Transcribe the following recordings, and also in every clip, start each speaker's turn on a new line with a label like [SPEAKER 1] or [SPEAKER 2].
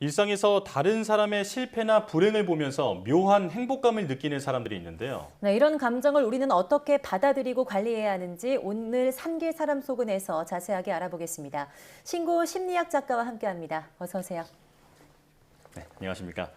[SPEAKER 1] 일상에서 다른 사람의 실패나 불행을 보면서 묘한 행복감을 느끼는 사람들이 있는데요.
[SPEAKER 2] 네, 이런 감정을 우리는 어떻게 받아들이고 관리해야 하는지 오늘 삼길 사람 속은에서 자세하게 알아보겠습니다. 신고 심리학 작가와 함께합니다. 어서 오세요.
[SPEAKER 1] 네, 안녕하십니까.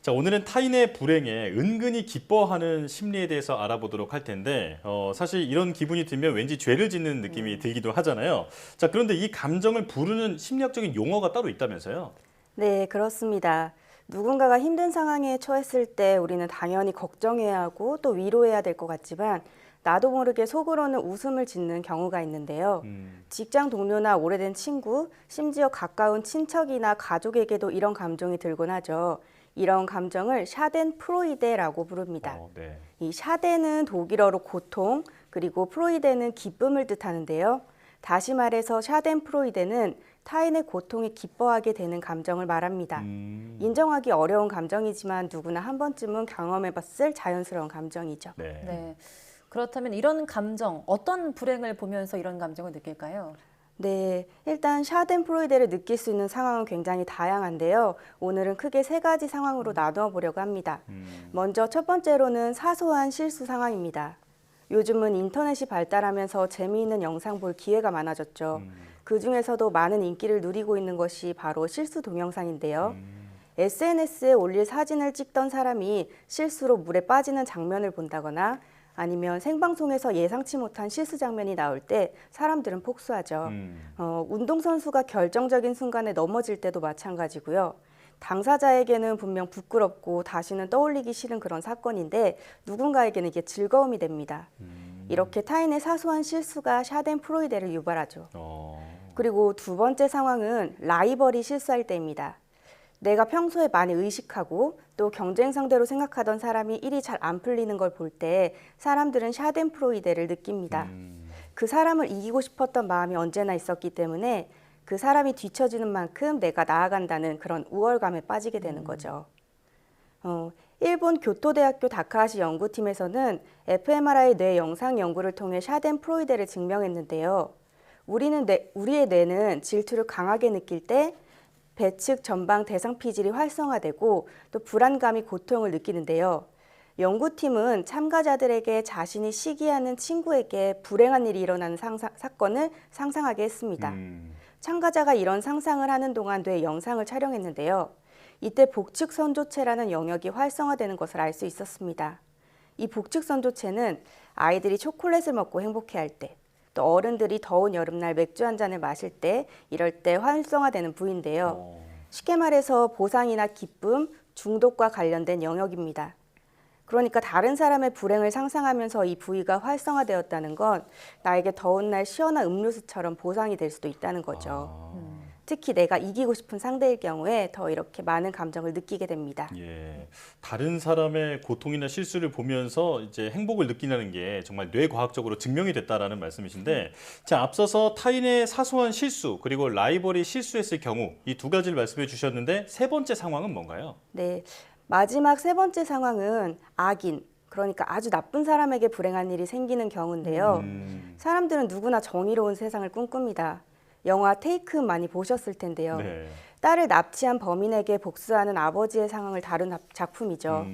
[SPEAKER 1] 자, 오늘은 타인의 불행에 은근히 기뻐하는 심리에 대해서 알아보도록 할 텐데 사실 이런 기분이 들면 왠지 죄를 짓는 느낌이 들기도 하잖아요. 자, 그런데 이 감정을 부르는 심리학적인 용어가 따로 있다면서요?
[SPEAKER 3] 네, 그렇습니다. 누군가가 힘든 상황에 처했을 때 우리는 당연히 걱정해야 하고 또 위로해야 될 것 같지만 나도 모르게 속으로는 웃음을 짓는 경우가 있는데요. 직장 동료나 오래된 친구, 심지어 가까운 친척이나 가족에게도 이런 감정이 들곤 하죠. 이런 감정을 샤덴프로이데라고 부릅니다.
[SPEAKER 1] 네.
[SPEAKER 3] 이 샤덴은 독일어로 고통, 그리고 프로이데는 기쁨을 뜻하는데요. 다시 말해서 샤덴프로이데는 타인의 고통에 기뻐하게 되는 감정을 말합니다. 인정하기 어려운 감정이지만 누구나 한 번쯤은 경험해봤을 자연스러운 감정이죠.
[SPEAKER 1] 네.
[SPEAKER 2] 네. 그렇다면 이런 감정, 어떤 불행을 보면서 이런 감정을 느낄까요?
[SPEAKER 3] 네, 일단 샤덴프로이데를 느낄 수 있는 상황은 굉장히 다양한데요. 오늘은 크게 세 가지 상황으로 나누어 보려고 합니다. 먼저 첫 번째로는 사소한 실수 상황입니다. 요즘은 인터넷이 발달하면서 재미있는 영상 볼 기회가 많아졌죠. 그 중에서도 많은 인기를 누리고 있는 것이 바로 실수 동영상인데요. SNS에 올릴 사진을 찍던 사람이 실수로 물에 빠지는 장면을 본다거나 아니면 생방송에서 예상치 못한 실수 장면이 나올 때 사람들은 폭소하죠. 운동선수가 결정적인 순간에 넘어질 때도 마찬가지고요. 당사자에게는 분명 부끄럽고 다시는 떠올리기 싫은 그런 사건인데 누군가에게는 이게 즐거움이 됩니다. 이렇게 타인의 사소한 실수가 샤덴프로이데를 유발하죠. 그리고 두 번째 상황은 라이벌이 실수할 때입니다. 내가 평소에 많이 의식하고 또 경쟁 상대로 생각하던 사람이 일이 잘 안 풀리는 걸 볼 때 사람들은 샤덴프로이데를 느낍니다. 그 사람을 이기고 싶었던 마음이 언제나 있었기 때문에 그 사람이 뒤처지는 만큼 내가 나아간다는 그런 우월감에 빠지게 되는 거죠. 일본 교토대학교 다카하시 연구팀에서는 fMRI 뇌 영상 연구를 통해 샤덴프로이데를 증명했는데요. 우리의 뇌는 질투를 강하게 느낄 때 배측 전방 대상 피질이 활성화되고 또 불안감이 고통을 느끼는데요. 연구팀은 참가자들에게 자신이 시기하는 친구에게 불행한 일이 일어나는 사건을 상상하게 했습니다. 참가자가 이런 상상을 하는 동안 뇌 영상을 촬영했는데요. 이때 복측선조체라는 영역이 활성화되는 것을 알 수 있었습니다. 이 복측선조체는 아이들이 초콜릿을 먹고 행복해할 때, 또 어른들이 더운 여름날 맥주 한 잔을 마실 때, 이럴 때 활성화되는 부위인데요. 쉽게 말해서 보상이나 기쁨, 중독과 관련된 영역입니다. 그러니까 다른 사람의 불행을 상상하면서 이 부위가 활성화되었다는 건 나에게 더운 날 시원한 음료수처럼 보상이 될 수도 있다는 거죠. 특히 내가 이기고 싶은 상대일 경우에 더 이렇게 많은 감정을 느끼게 됩니다.
[SPEAKER 1] 예, 다른 사람의 고통이나 실수를 보면서 이제 행복을 느끼는 게 정말 뇌과학적으로 증명이 됐다라는 말씀이신데, 자, 앞서서 타인의 사소한 실수 그리고 라이벌이 실수했을 경우 이 두 가지를 말씀해 주셨는데 세 번째 상황은 뭔가요?
[SPEAKER 3] 네, 마지막 세 번째 상황은 악인, 그러니까 아주 나쁜 사람에게 불행한 일이 생기는 경우인데요. 사람들은 누구나 정의로운 세상을 꿈꿉니다. 영화 테이크 많이 보셨을 텐데요.
[SPEAKER 1] 네.
[SPEAKER 3] 딸을 납치한 범인에게 복수하는 아버지의 상황을 다룬 작품이죠.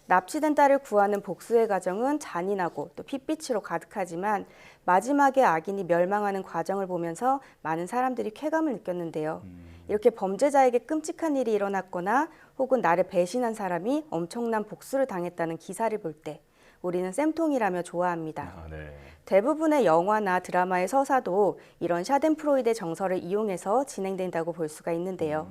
[SPEAKER 3] 납치된 딸을 구하는 복수의 과정은 잔인하고 또 핏빛으로 가득하지만 마지막에 악인이 멸망하는 과정을 보면서 많은 사람들이 쾌감을 느꼈는데요. 이렇게 범죄자에게 끔찍한 일이 일어났거나 혹은 나를 배신한 사람이 엄청난 복수를 당했다는 기사를 볼 때 우리는 쌤통이라며 좋아합니다.
[SPEAKER 1] 네.
[SPEAKER 3] 대부분의 영화나 드라마의 서사도 이런 샤덴프로이데 정서를 이용해서 진행된다고 볼 수가 있는데요.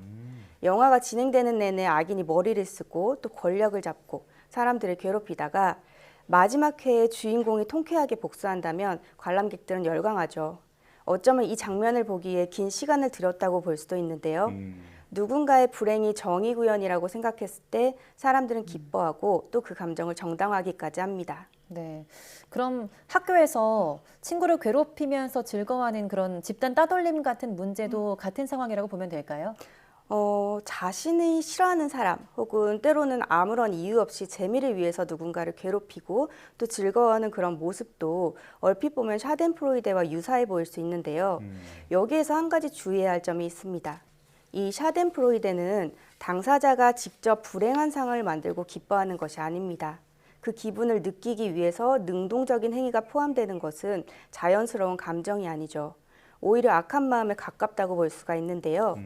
[SPEAKER 3] 영화가 진행되는 내내 악인이 머리를 쓰고 또 권력을 잡고 사람들을 괴롭히다가 마지막 회에 주인공이 통쾌하게 복수한다면 관람객들은 열광하죠. 어쩌면 이 장면을 보기 위해 긴 시간을 들였다고 볼 수도 있는데요. 누군가의 불행이 정의구현이라고 생각했을 때 사람들은 기뻐하고 또 그 감정을 정당화하기까지 합니다.
[SPEAKER 2] 네. 그럼 학교에서 친구를 괴롭히면서 즐거워하는 그런 집단 따돌림 같은 문제도 같은 상황이라고 보면 될까요?
[SPEAKER 3] 자신이 싫어하는 사람 혹은 때로는 아무런 이유 없이 재미를 위해서 누군가를 괴롭히고 또 즐거워하는 그런 모습도 얼핏 보면 샤덴프로이데와 유사해 보일 수 있는데요. 여기에서 한 가지 주의해야 할 점이 있습니다. 이 샤덴프로이데는 당사자가 직접 불행한 상황을 만들고 기뻐하는 것이 아닙니다. 그 기분을 느끼기 위해서 능동적인 행위가 포함되는 것은 자연스러운 감정이 아니죠. 오히려 악한 마음에 가깝다고 볼 수가 있는데요.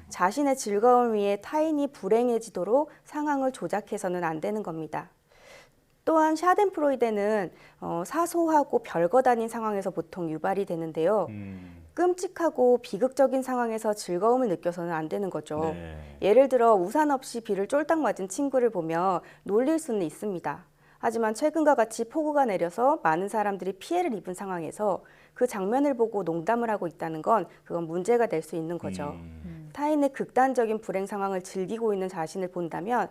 [SPEAKER 3] 자신의 즐거움 위해 타인이 불행해지도록 상황을 조작해서는 안 되는 겁니다. 또한 샤덴프로이데는 사소하고 별것 아닌 상황에서 보통 유발이 되는데요. 끔찍하고 비극적인 상황에서 즐거움을 느껴서는 안 되는 거죠.
[SPEAKER 1] 네.
[SPEAKER 3] 예를 들어 우산 없이 비를 쫄딱 맞은 친구를 보며 놀릴 수는 있습니다. 하지만 최근과 같이 폭우가 내려서 많은 사람들이 피해를 입은 상황에서 그 장면을 보고 농담을 하고 있다는 건 그건 문제가 될 수 있는 거죠. 타인의 극단적인 불행 상황을 즐기고 있는 자신을 본다면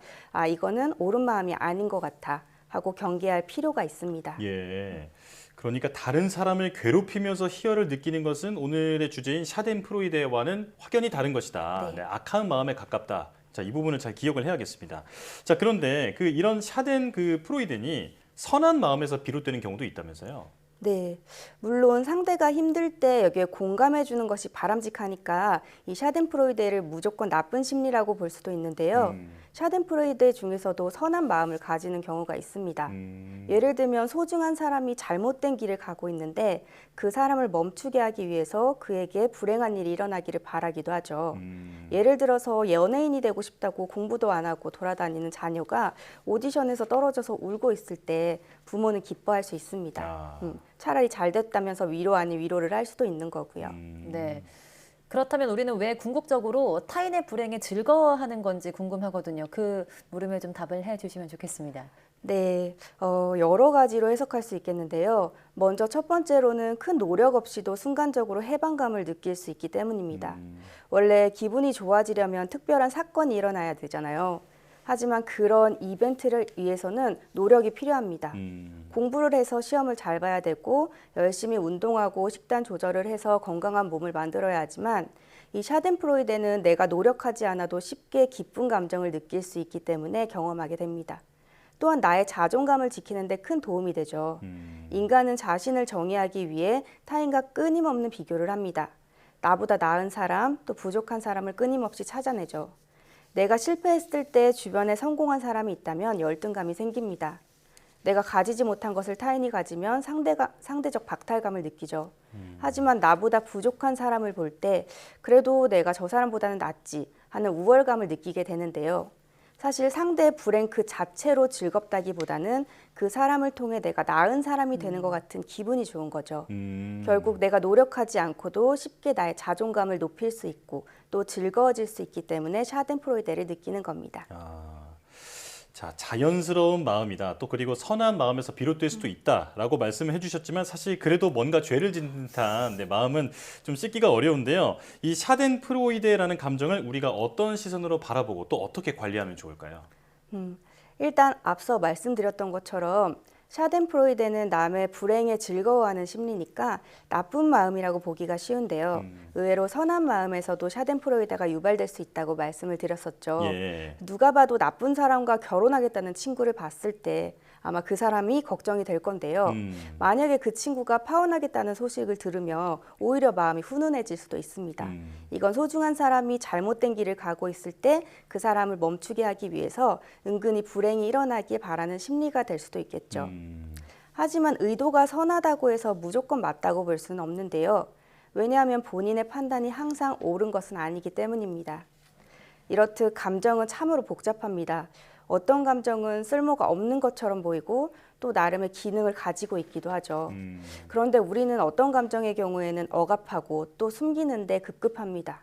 [SPEAKER 3] 이거는 옳은 마음이 아닌 것 같아 하고 경계할 필요가 있습니다.
[SPEAKER 1] 예. 그러니까 다른 사람을 괴롭히면서 희열을 느끼는 것은 오늘의 주제인 샤덴프로이데와는 확연히 다른 것이다.
[SPEAKER 3] 네.
[SPEAKER 1] 네, 악한 마음에 가깝다. 자, 이 부분을 잘 기억을 해야겠습니다. 자, 그런데 이런 프로이덴이 선한 마음에서 비롯되는 경우도 있다면서요?
[SPEAKER 3] 네, 물론 상대가 힘들 때 여기에 공감해 주는 것이 바람직하니까 이 샤덴프로이데를 무조건 나쁜 심리라고 볼 수도 있는데요. 샤덴프로이데 중에서도 선한 마음을 가지는 경우가 있습니다. 예를 들면 소중한 사람이 잘못된 길을 가고 있는데 그 사람을 멈추게 하기 위해서 그에게 불행한 일이 일어나기를 바라기도 하죠. 예를 들어서 연예인이 되고 싶다고 공부도 안 하고 돌아다니는 자녀가 오디션에서 떨어져서 울고 있을 때 부모는 기뻐할 수 있습니다. 차라리 잘 됐다면서 위로 아닌 위로를 할 수도 있는 거고요.
[SPEAKER 2] 네. 그렇다면 우리는 왜 궁극적으로 타인의 불행에 즐거워하는 건지 궁금하거든요. 그 물음에 좀 답을 해주시면 좋겠습니다.
[SPEAKER 3] 네, 여러 가지로 해석할 수 있겠는데요. 먼저 첫 번째로는 큰 노력 없이도 순간적으로 해방감을 느낄 수 있기 때문입니다. 원래 기분이 좋아지려면 특별한 사건이 일어나야 되잖아요. 하지만 그런 이벤트를 위해서는 노력이 필요합니다. 공부를 해서 시험을 잘 봐야 되고 열심히 운동하고 식단 조절을 해서 건강한 몸을 만들어야 하지만 이 샤덴프로이데는 내가 노력하지 않아도 쉽게 기쁜 감정을 느낄 수 있기 때문에 경험하게 됩니다. 또한 나의 자존감을 지키는 데 큰 도움이 되죠. 인간은 자신을 정의하기 위해 타인과 끊임없는 비교를 합니다. 나보다 나은 사람, 또 부족한 사람을 끊임없이 찾아내죠. 내가 실패했을 때 주변에 성공한 사람이 있다면 열등감이 생깁니다. 내가 가지지 못한 것을 타인이 가지면 상대적 박탈감을 느끼죠. 하지만 나보다 부족한 사람을 볼 때 그래도 내가 저 사람보다는 낫지 하는 우월감을 느끼게 되는데요. 사실 상대의 불행 그 자체로 즐겁다기보다는 그 사람을 통해 내가 나은 사람이 되는 것 같은 기분이 좋은 거죠. 결국 내가 노력하지 않고도 쉽게 나의 자존감을 높일 수 있고 또 즐거워질 수 있기 때문에 샤덴프로이데를 느끼는 겁니다.
[SPEAKER 1] 자, 자연스러운 마음이다. 또 그리고 선한 마음에서 비롯될 수도 있다라고 말씀을 해주셨지만 사실 그래도 뭔가 죄를 짓는 듯한 마음은 좀 씻기가 어려운데요. 이 샤덴프로이데라는 감정을 우리가 어떤 시선으로 바라보고 또 어떻게 관리하면 좋을까요?
[SPEAKER 3] 일단 앞서 말씀드렸던 것처럼 샤덴프로이데는 남의 불행에 즐거워하는 심리니까 나쁜 마음이라고 보기가 쉬운데요. 의외로 선한 마음에서도 샤덴프로이데가 유발될 수 있다고 말씀을 드렸었죠.
[SPEAKER 1] 예.
[SPEAKER 3] 누가 봐도 나쁜 사람과 결혼하겠다는 친구를 봤을 때 아마 그 사람이 걱정이 될 건데요. 만약에 그 친구가 파혼하겠다는 소식을 들으며 오히려 마음이 훈훈해질 수도 있습니다. 이건 소중한 사람이 잘못된 길을 가고 있을 때 그 사람을 멈추게 하기 위해서 은근히 불행이 일어나길 바라는 심리가 될 수도 있겠죠. 하지만 의도가 선하다고 해서 무조건 맞다고 볼 수는 없는데요. 왜냐하면 본인의 판단이 항상 옳은 것은 아니기 때문입니다. 이렇듯 감정은 참으로 복잡합니다. 어떤 감정은 쓸모가 없는 것처럼 보이고 또 나름의 기능을 가지고 있기도 하죠. 그런데 우리는 어떤 감정의 경우에는 억압하고 또 숨기는데 급급합니다.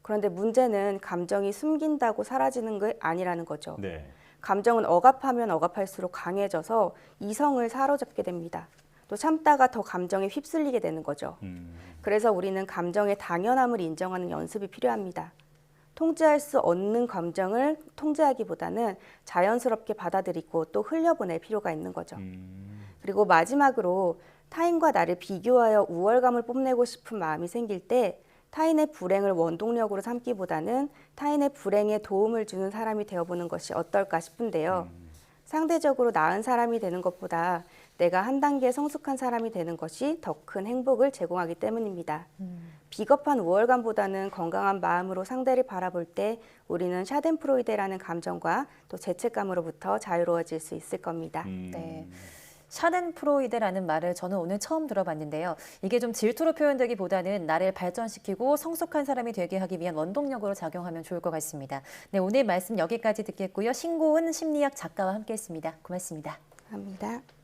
[SPEAKER 3] 그런데 문제는 감정이 숨긴다고 사라지는 게 아니라는 거죠.
[SPEAKER 1] 네.
[SPEAKER 3] 감정은 억압하면 억압할수록 강해져서 이성을 사로잡게 됩니다. 또 참다가 더 감정에 휩쓸리게 되는 거죠. 그래서 우리는 감정의 당연함을 인정하는 연습이 필요합니다. 통제할 수 없는 감정을 통제하기보다는 자연스럽게 받아들이고 또 흘려보낼 필요가 있는 거죠. 그리고 마지막으로 타인과 나를 비교하여 우월감을 뽐내고 싶은 마음이 생길 때 타인의 불행을 원동력으로 삼기보다는 타인의 불행에 도움을 주는 사람이 되어보는 것이 어떨까 싶은데요. 상대적으로 나은 사람이 되는 것보다 내가 한 단계 성숙한 사람이 되는 것이 더 큰 행복을 제공하기 때문입니다. 비겁한 우월감보다는 건강한 마음으로 상대를 바라볼 때 우리는 샤덴프로이데라는 감정과 또 죄책감으로부터 자유로워질 수 있을 겁니다.
[SPEAKER 2] 네. 샤덴프로이데라는 말을 저는 오늘 처음 들어봤는데요. 이게 좀 질투로 표현되기보다는 나를 발전시키고 성숙한 사람이 되게 하기 위한 원동력으로 작용하면 좋을 것 같습니다. 네, 오늘 말씀 여기까지 듣겠고요. 신고은 심리학 작가와 함께했습니다. 고맙습니다.
[SPEAKER 3] 감사합니다.